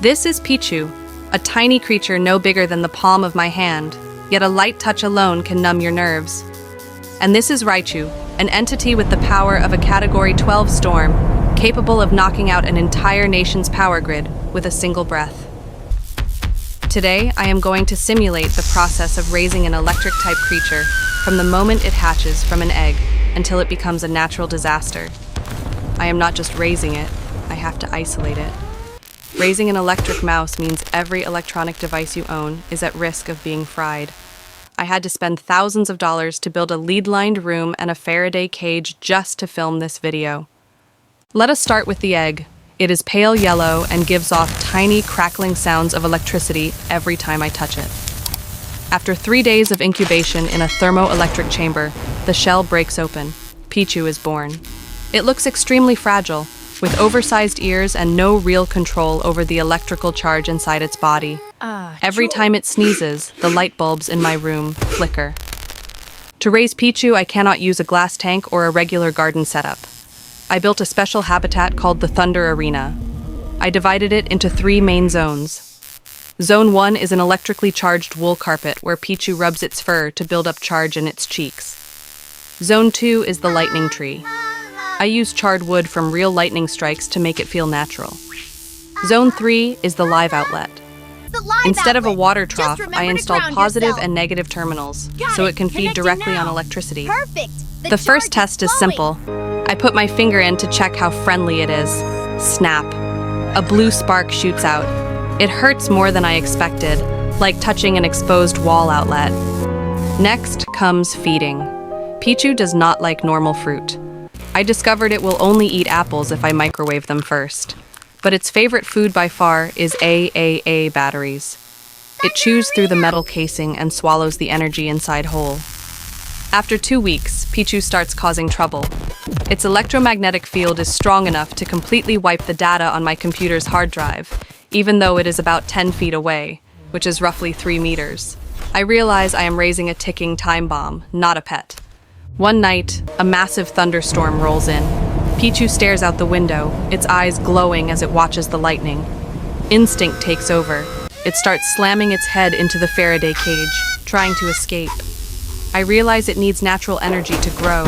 This is Pichu, a tiny creature no bigger than the palm of my hand, yet a light touch alone can numb your nerves. And this is Raichu, an entity with the power of a Category 12 storm, capable of knocking out an entire nation's power grid with a single breath. Today, I am going to simulate the process of raising an electric-type creature from the moment it hatches from an egg until it becomes a natural disaster. I am not just raising it, I have to isolate it. Raising an electric mouse means every electronic device you own is at risk of being fried. I had to spend thousands of dollars to build a lead-lined room and a Faraday cage just to film this video. Let us start with the egg. It is pale yellow and gives off tiny crackling sounds of electricity every time I touch it. After 3 days of incubation in a thermoelectric chamber, the shell breaks open. Pichu is born. It looks extremely fragile, with oversized ears and no real control over the electrical charge inside its body. Every time it sneezes, the light bulbs in my room flicker. To raise Pichu, I cannot use a glass tank or a regular garden setup. I built a special habitat called the Thunder Arena. I divided it into 3 main zones. Zone 1 is an electrically charged wool carpet where Pichu rubs its fur to build up charge in its cheeks. Zone 2 is the lightning tree. I use charred wood from real lightning strikes to make it feel natural. Zone 3 is the live outlet. Instead of a water trough, I installed positive and negative terminals, so it can feed directly on electricity. The first test is simple. I put my finger in to check how friendly it is. Snap. A blue spark shoots out. It hurts more than I expected, like touching an exposed wall outlet. Next comes feeding. Pichu does not like normal fruit. I discovered it will only eat apples if I microwave them first. But its favorite food by far is AAA batteries. It chews through the metal casing and swallows the energy inside whole. After 2 weeks, Pichu starts causing trouble. Its electromagnetic field is strong enough to completely wipe the data on my computer's hard drive, even though it is about 10 feet away, which is roughly 3 meters. I realize I am raising a ticking time bomb, not a pet. One night, a massive thunderstorm rolls in. Pichu stares out the window, its eyes glowing as it watches the lightning. Instinct takes over. It starts slamming its head into the Faraday cage, trying to escape. I realize it needs natural energy to grow.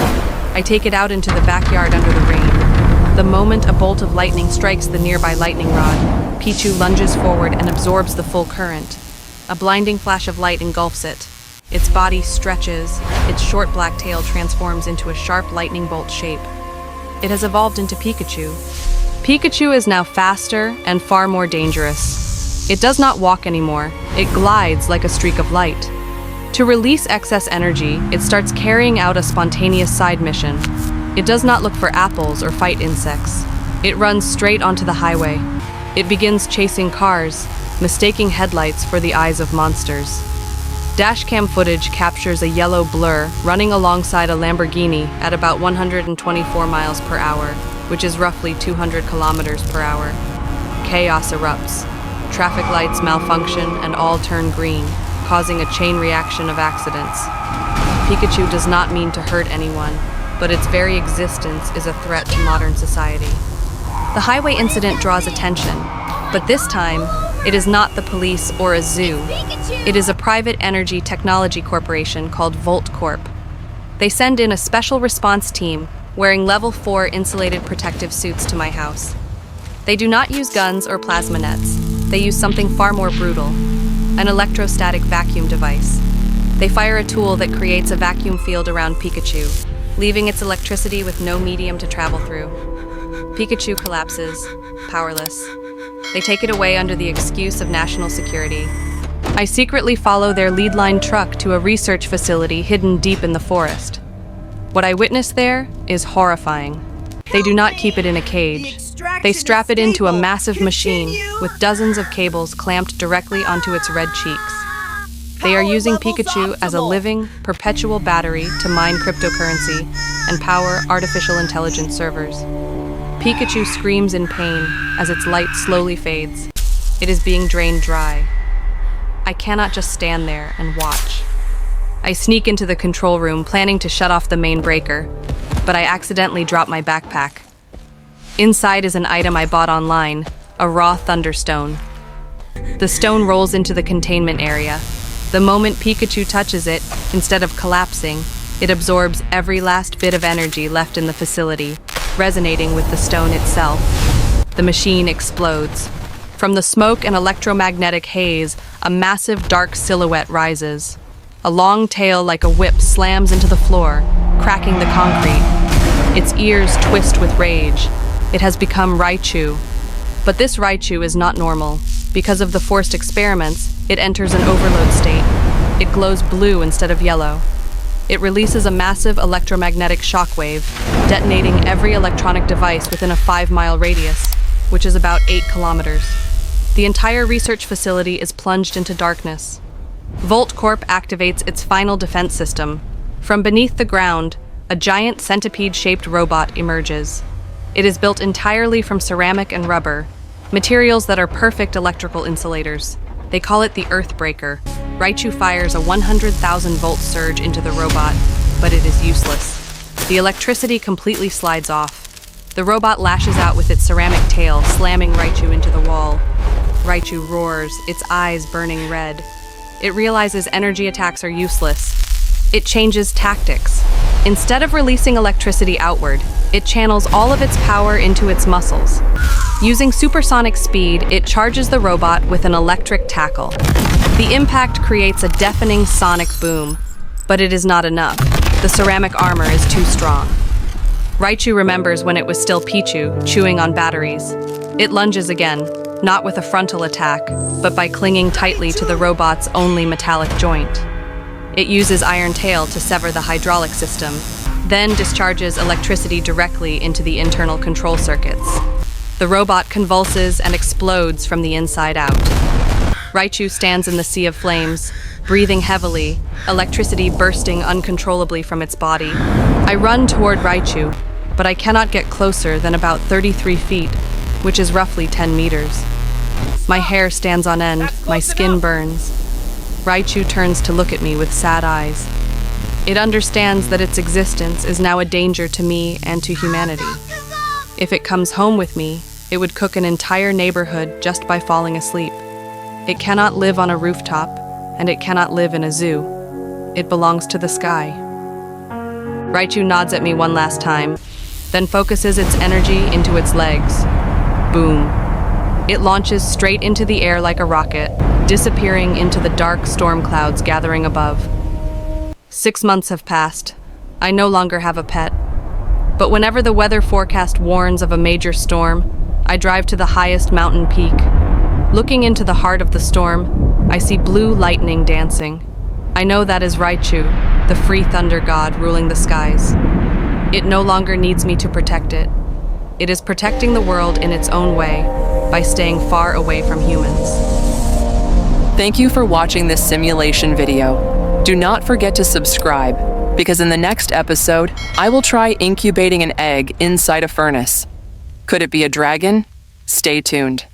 I take it out into the backyard under the rain. The moment a bolt of lightning strikes the nearby lightning rod, Pichu lunges forward and absorbs the full current. A blinding flash of light engulfs it. Its body stretches, its short black tail transforms into a sharp lightning bolt shape. It has evolved into Pikachu. Pikachu is now faster and far more dangerous. It does not walk anymore, it glides like a streak of light. To release excess energy, it starts carrying out a spontaneous side mission. It does not look for apples or fight insects. It runs straight onto the highway. It begins chasing cars, mistaking headlights for the eyes of monsters. Dashcam footage captures a yellow blur running alongside a Lamborghini at about 124 miles per hour, which is roughly 200 kilometers per hour. Chaos erupts. Traffic lights malfunction and all turn green, causing a chain reaction of accidents. Pikachu does not mean to hurt anyone, but its very existence is a threat to modern society. The highway incident draws attention, but this time, it is not the police or a zoo. It is a private energy technology corporation called Volt Corp. They send in a special response team wearing level 4 insulated protective suits to my house. They do not use guns or plasma nets. They use something far more brutal, an electrostatic vacuum device. They fire a tool that creates a vacuum field around Pikachu, leaving its electricity with no medium to travel through. Pikachu collapses, powerless. They take it away under the excuse of national security. I secretly follow their lead-line truck to a research facility hidden deep in the forest. What I witnessed there is horrifying. They do not keep it in a cage. They strap it into a massive machine with dozens of cables clamped directly onto its red cheeks. They are using Pikachu as a living, perpetual battery to mine cryptocurrency and power artificial intelligence servers. Pikachu screams in pain as its light slowly fades. It is being drained dry. I cannot just stand there and watch. I sneak into the control room, planning to shut off the main breaker, but I accidentally drop my backpack. Inside is an item I bought online, a raw thunderstone. The stone rolls into the containment area. The moment Pikachu touches it, instead of collapsing, it absorbs every last bit of energy left in the facility, resonating with the stone itself. The machine explodes. From the smoke and electromagnetic haze, a massive dark silhouette rises. A long tail like a whip slams into the floor, cracking the concrete. Its ears twist with rage. It has become Raichu. But this Raichu is not normal. Because of the forced experiments, it enters an overload state. It glows blue instead of yellow. It releases a massive electromagnetic shockwave, detonating every electronic device within a 5-mile radius, which is about 8 kilometers. The entire research facility is plunged into darkness. Volt Corp activates its final defense system. From beneath the ground, a giant centipede-shaped robot emerges. It is built entirely from ceramic and rubber, materials that are perfect electrical insulators. They call it the Earthbreaker. Raichu fires a 100,000-volt surge into the robot, but it is useless. The electricity completely slides off. The robot lashes out with its ceramic tail, slamming Raichu into the wall. Raichu roars, its eyes burning red. It realizes energy attacks are useless. It changes tactics. Instead of releasing electricity outward, it channels all of its power into its muscles. Using supersonic speed, it charges the robot with an electric tackle. The impact creates a deafening sonic boom, but it is not enough. The ceramic armor is too strong. Raichu remembers when it was still Pichu, chewing on batteries. It lunges again, not with a frontal attack, but by clinging tightly to the robot's only metallic joint. It uses Iron Tail to sever the hydraulic system, then discharges electricity directly into the internal control circuits. The robot convulses and explodes from the inside out. Raichu stands in the sea of flames, breathing heavily, electricity bursting uncontrollably from its body. I run toward Raichu, but I cannot get closer than about 33 feet, which is roughly 10 meters. My hair stands on end, my skin burns. Raichu turns to look at me with sad eyes. It understands that its existence is now a danger to me and to humanity. If it comes home with me, it would cook an entire neighborhood just by falling asleep. It cannot live on a rooftop, and it cannot live in a zoo. It belongs to the sky. Raichu nods at me one last time, then focuses its energy into its legs. Boom. It launches straight into the air like a rocket, disappearing into the dark storm clouds gathering above. 6 months have passed. I no longer have a pet. But whenever the weather forecast warns of a major storm, I drive to the highest mountain peak. Looking into the heart of the storm, I see blue lightning dancing. I know that is Raichu, the free thunder god ruling the skies. It no longer needs me to protect it. It is protecting the world in its own way by staying far away from humans. Thank you for watching this simulation video. Do not forget to subscribe, because in the next episode, I will try incubating an egg inside a furnace. Could it be a dragon? Stay tuned.